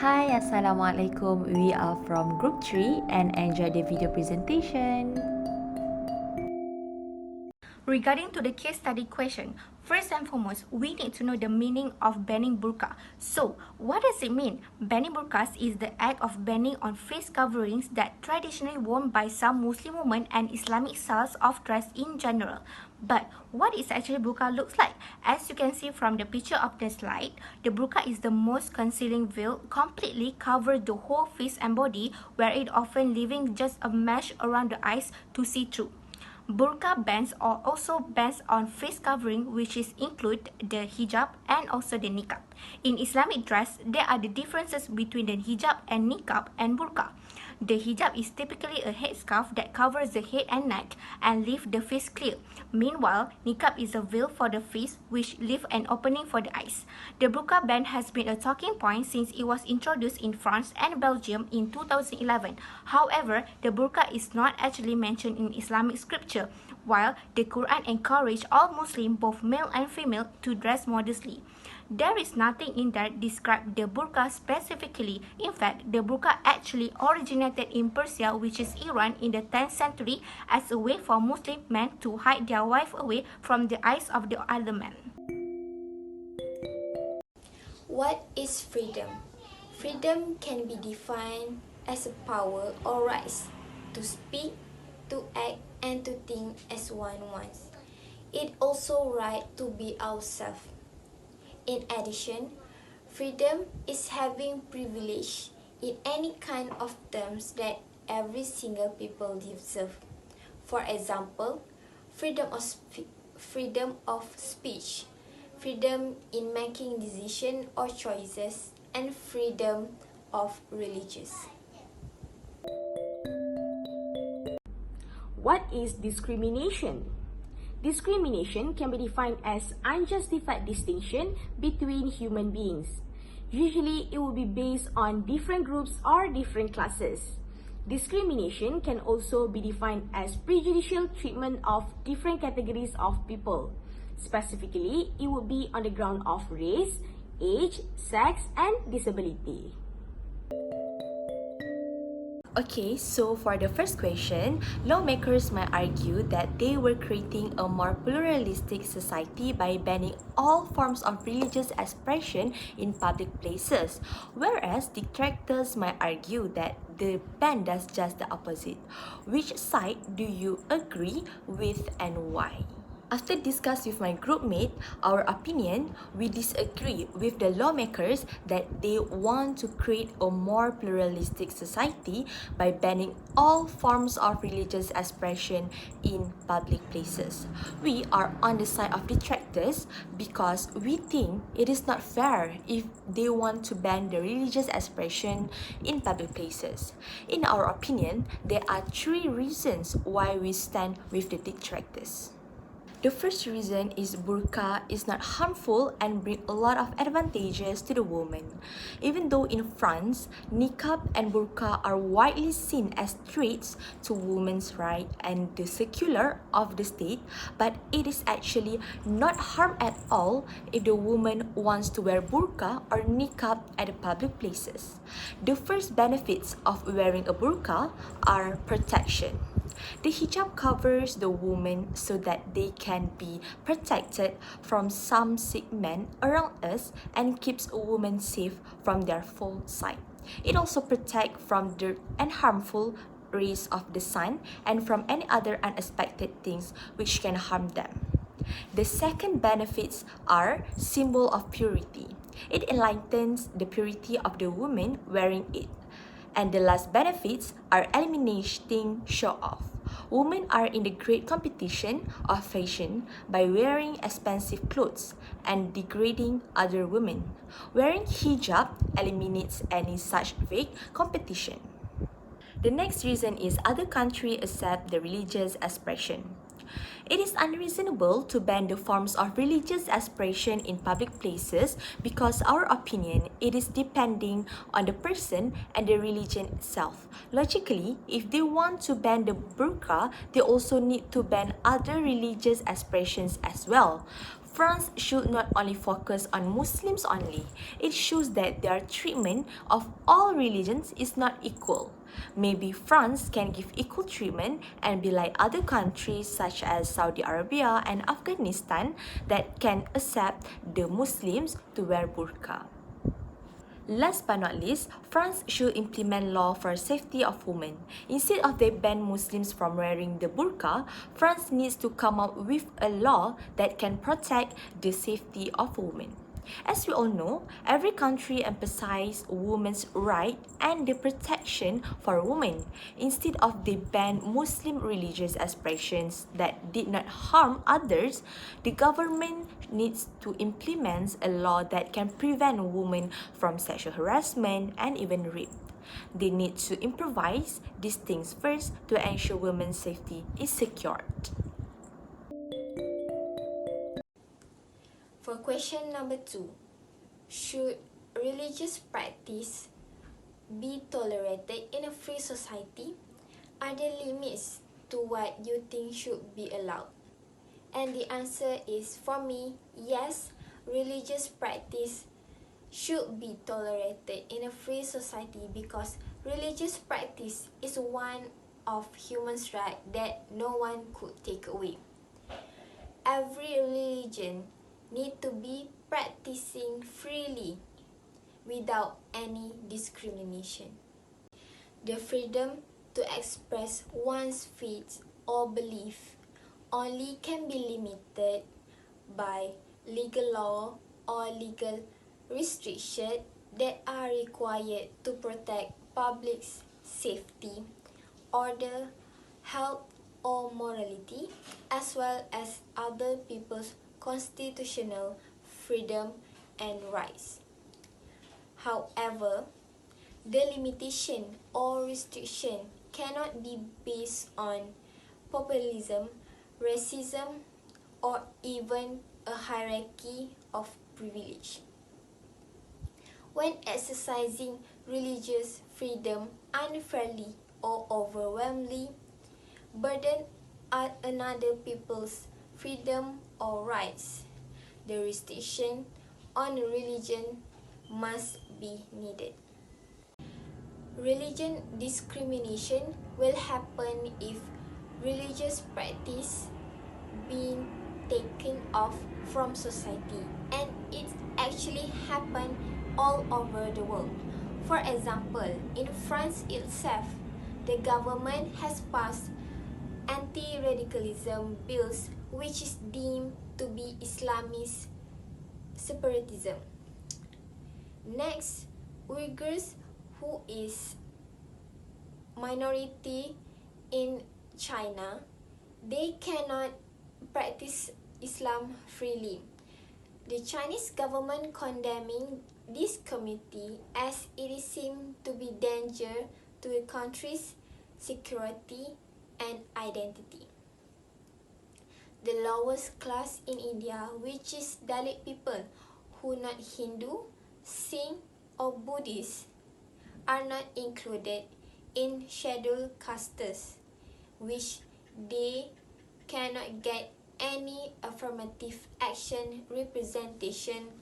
Hi, Assalamualaikum. We are from Group 3 and enjoy the video presentation. Regarding to the case study question, first and foremost, we need to know the meaning of banning burqa. So, what does it mean? Banning burqas is the act of banning on face coverings that traditionally worn by some Muslim women and Islamic styles of dress in general. But what is actually burqa looks like? As you can see from the picture of the slide, the burqa is the most concealing veil, completely covers the whole face and body, where it often leaving just a mesh around the eyes to see through. Burqa bans are also bans on face covering, which is include the hijab and also the niqab. In Islamic dress, there are the differences between the hijab and niqab and burqa. The hijab is typically a headscarf that covers the head and neck and leave the face clear. Meanwhile, niqab is a veil for the face which leave an opening for the eyes. The burqa ban has been a talking point since it was introduced in France and Belgium in 2011. However, the burqa is not actually mentioned in Islamic scripture, while the Quran encouraged all Muslims, both male and female, to dress modestly. There is nothing in there describe the burqa specifically. In fact, the burqa actually originated in Persia, which is Iran, in the 10th century as a way for Muslim men to hide their wife away from the eyes of the other men. What is freedom? Freedom can be defined as a power or rights to speak, to act, and to think as one wants. It also right to be ourselves. In addition, freedom is having privilege in any kind of terms that every single people deserve. For example, freedom of speech, freedom in making decisions or choices, and freedom of religious. What is discrimination? Discrimination can be defined as unjustified distinction between human beings. Usually, it will be based on different groups or different classes. Discrimination can also be defined as prejudicial treatment of different categories of people. Specifically, it would be on the ground of race, age, sex, and disability. Okay, so for the first question, lawmakers might argue that they were creating a more pluralistic society by banning all forms of religious expression in public places, whereas detractors might argue that the ban does just the opposite. Which side do you agree with and why? After discussing with my groupmate, our opinion, we disagree with the lawmakers that they want to create a more pluralistic society by banning all forms of religious expression in public places. We are on the side of detractors because we think it is not fair if they want to ban the religious expression in public places. In our opinion, there are three reasons why we stand with the detractors. The first reason is burqa is not harmful and bring a lot of advantages to the woman. Even though in France, niqab and burqa are widely seen as threats to women's rights and the secular of the state, but it is actually not harm at all if the woman wants to wear burqa or niqab at the public places. The first benefits of wearing a burqa are protection. The hijab covers the woman so that they can be protected from some sick men around us and keeps a woman safe from their full sight. It also protects from dirt and harmful rays of the sun and from any other unexpected things which can harm them. The second benefits are symbol of purity. It enlightens the purity of the woman wearing it. And the last benefits are eliminating show-off. Women are in the great competition of fashion by wearing expensive clothes and degrading other women. Wearing hijab eliminates any such vague competition. The next reason is other countries accept the religious expression. It is unreasonable to ban the forms of religious expression in public places because our opinion, it is depending on the person and the religion itself. Logically, if they want to ban the burqa, they also need to ban other religious expressions as well. France should not only focus on Muslims only. It shows that their treatment of all religions is not equal. Maybe France can give equal treatment and be like other countries such as Saudi Arabia and Afghanistan that can accept the Muslims to wear burqa. Last but not least, France should implement law for safety of women. Instead of they ban Muslims from wearing the burqa, France needs to come up with a law that can protect the safety of women. As we all know, every country emphasizes women's right and the protection for women. Instead of they ban Muslim religious expressions that did not harm others, the government needs to implement a law that can prevent women from sexual harassment and even rape. They need to improvise these things first to ensure women's safety is secured. For question number 2, should religious practice be tolerated in a free society? Are there limits to what you think should be allowed? And the answer is, for me, yes, religious practice should be tolerated in a free society because religious practice is one of human's right that no one could take away. Every religion need to be practicing freely without any discrimination. The freedom to express one's faith or belief only can be limited by legal law or legal restrictions that are required to protect public's safety, order, health, or morality, as well as other people's constitutional freedom and rights. However, the limitation or restriction cannot be based on populism, racism, or even a hierarchy of privilege. When exercising religious freedom unfairly or overwhelmingly burden another people's freedom or rights, the restriction on religion must be needed. Religion discrimination will happen if religious practice being taken off from society, and it actually happened all over the world. For example, in France itself, the government has passed anti-radicalism bills which is deemed to be Islamist separatism. Next, Uyghurs, who is minority in China, they cannot practice Islam freely. The Chinese government condemning this community as it is seen to be danger to the country's security and identity. The lowest class in India, which is Dalit people who not Hindu, Sikh or Buddhist, are not included in scheduled castes, which they cannot get any affirmative action representation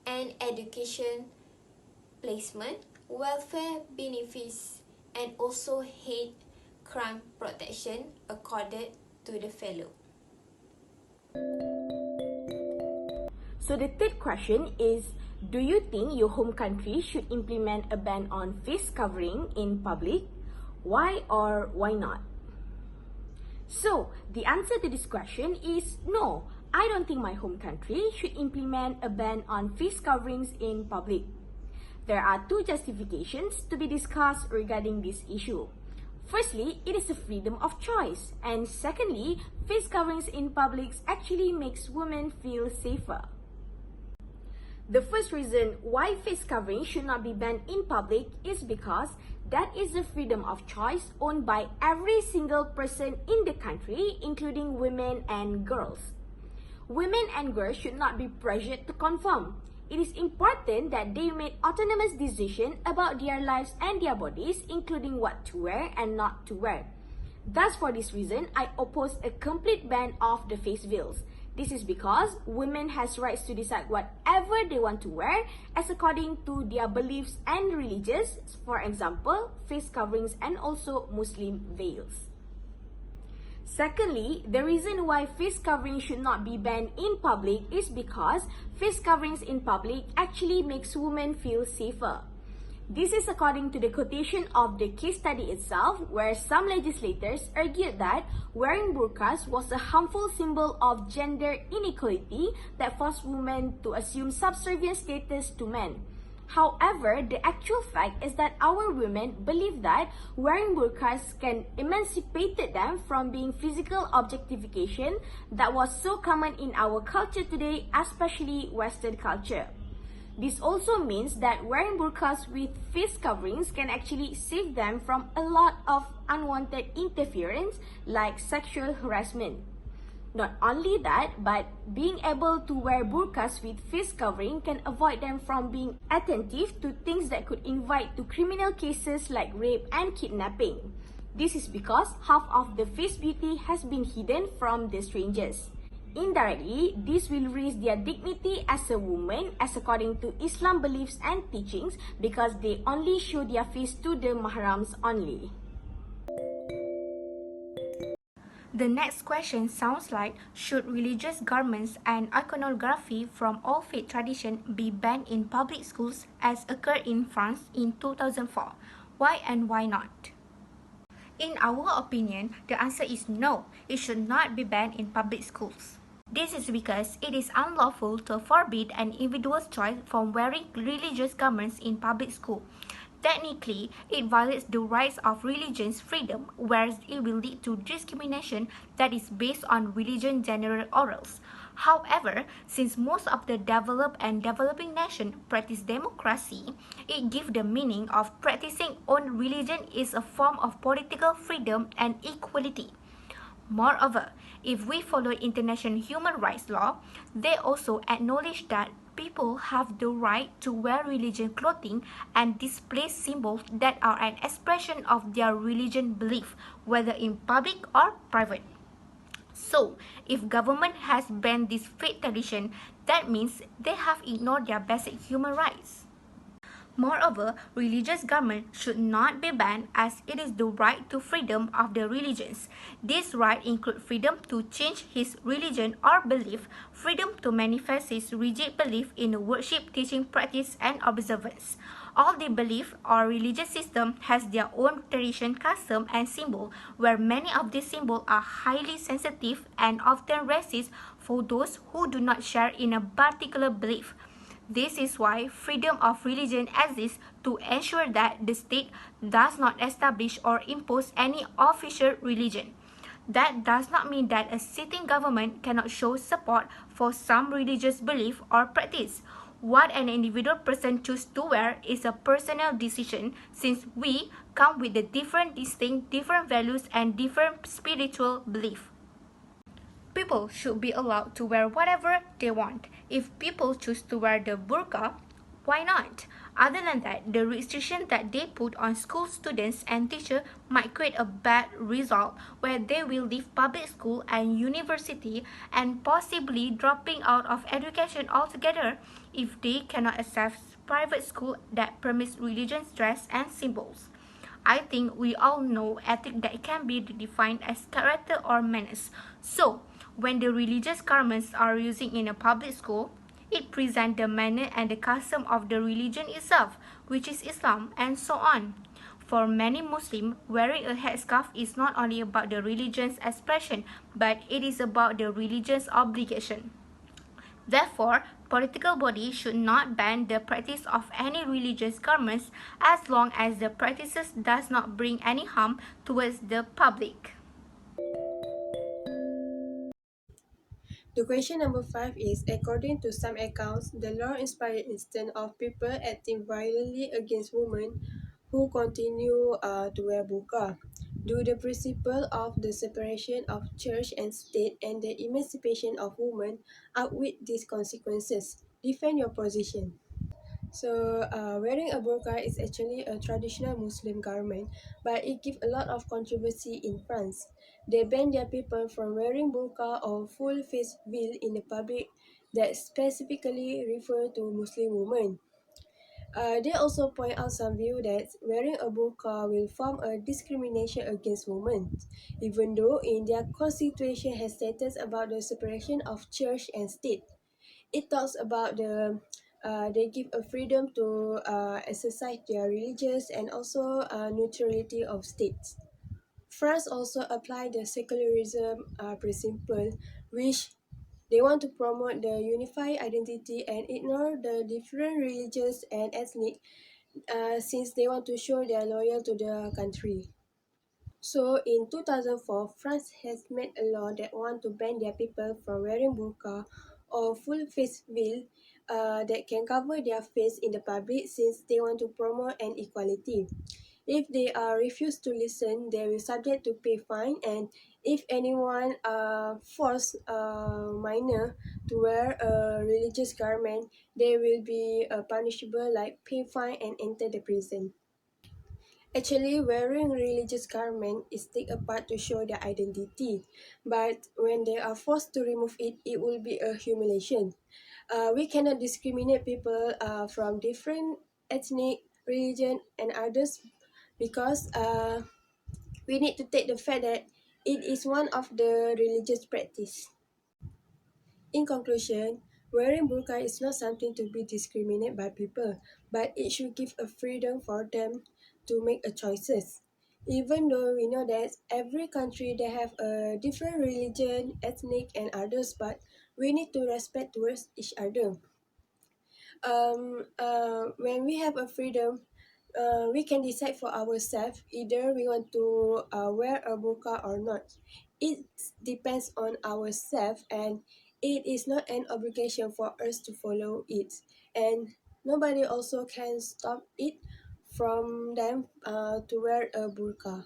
and education placement, welfare benefits, and also hate crime protection accorded to the fellow. So the third question is, do you think your home country should implement a ban on face covering in public? Why or why not? So the answer to this question is no. I don't think my home country should implement a ban on face coverings in public. There are two justifications to be discussed regarding this issue. Firstly, it is a freedom of choice, and secondly, face coverings in public actually makes women feel safer. The first reason why face covering should not be banned in public is because that is a freedom of choice owned by every single person in the country, including women and girls. Women and girls should not be pressured to conform. It is important that they make autonomous decisions about their lives and their bodies, including what to wear and not to wear. Thus, for this reason, I oppose a complete ban of the face veils. This is because women has rights to decide whatever they want to wear as according to their beliefs and religions, for example, face coverings and also Muslim veils. Secondly, the reason why face covering should not be banned in public is because face coverings in public actually makes women feel safer. This is according to the quotation of the case study itself, where some legislators argued that wearing burqas was a harmful symbol of gender inequality that forced women to assume subservient status to men. However, the actual fact is that our women believe that wearing burqas can emancipate them from being physical objectification that was so common in our culture today, especially Western culture. This also means that wearing burqas with face coverings can actually save them from a lot of unwanted interference like sexual harassment. Not only that, but being able to wear burqas with face covering can avoid them from being attentive to things that could invite to criminal cases like rape and kidnapping. This is because half of the face beauty has been hidden from the strangers. Indirectly, this will raise their dignity as a woman as according to Islam beliefs and teachings because they only show their face to the mahrams only. The next question sounds like, should religious garments and iconography from all faith tradition be banned in public schools as occurred in France in 2004? Why and why not? In our opinion, the answer is no, it should not be banned in public schools. This is because it is unlawful to forbid an individual's choice from wearing religious garments in public school. Technically, it violates the rights of religion's freedom, whereas it will lead to discrimination that is based on religion general orals. However, since most of the developed and developing nations practice democracy, it gives the meaning of practicing own religion is a form of political freedom and equality. Moreover, if we follow international human rights law, they also acknowledge that people have the right to wear religious clothing and display symbols that are an expression of their religion belief, whether in public or private. So, if government has banned this faith tradition, that means they have ignored their basic human rights. Moreover, religious garments should not be banned as it is the right to freedom of the religions. This right includes freedom to change his religion or belief, freedom to manifest his rigid belief in the worship, teaching, practice, and observance. All the belief or religious system has their own tradition, custom, and symbol, where many of these symbols are highly sensitive and often racist for those who do not share in a particular belief. This is why freedom of religion exists to ensure that the state does not establish or impose any official religion. That does not mean that a sitting government cannot show support for some religious belief or practice. What an individual person chooses to wear is a personal decision, since we come with the different values and different spiritual belief. People should be allowed to wear whatever they want. If people choose to wear the burqa, why not? Other than that, the restriction that they put on school students and teachers might create a bad result where they will leave public school and university and possibly dropping out of education altogether if they cannot access private school that permits religious dress and symbols. I think we all know ethics that can be defined as character or manners. So, when the religious garments are used in a public school, it presents the manner and the custom of the religion itself, which is Islam, and so on. For many Muslims, wearing a headscarf is not only about the religion's expression, but it is about the religion's obligation. Therefore, political bodies should not ban the practice of any religious garments as long as the practices does not bring any harm towards the public. The question number 5 is, according to some accounts, the law inspired instance of people acting violently against women who continue to wear burqa. Do the principle of the separation of church and state and the emancipation of women outweigh these consequences? Defend your position. Wearing a burqa is actually a traditional Muslim garment, but it gives a lot of controversy in France. They ban their people from wearing burqa or full face veil in the public that specifically refer to Muslim women. They also point out some view that wearing a burqa will form a discrimination against women, even though in their constitution has status about the separation of church and state. It talks about they give a freedom to exercise their religious and also neutrality of states. France also applied the secularism principle, which they want to promote the unified identity and ignore the different religious and ethnic since they want to show they are loyal to the country. So in 2004, France has made a law that want to ban their people from wearing burqa or full face veil that can cover their face in the public since they want to promote an equality. If they are refused to listen, they will subject to pay fine, and if anyone force a minor to wear a religious garment, they will be punishable like pay fine and enter the prison. Actually, wearing religious garment is take apart to show their identity, but when they are forced to remove it, it will be a humiliation. We cannot discriminate people from different ethnic, religion, and others because we need to take the fact that it is one of the religious practice. In conclusion, wearing burqa is not something to be discriminated by people, but it should give a freedom for them to make a choices. Even though we know that every country they have a different religion, ethnic and others, but we need to respect towards each other. When we have a freedom, we can decide for ourselves either we want to wear a burqa or not. It depends on ourselves and it is not an obligation for us to follow it. And nobody also can stop it from them to wear a burqa.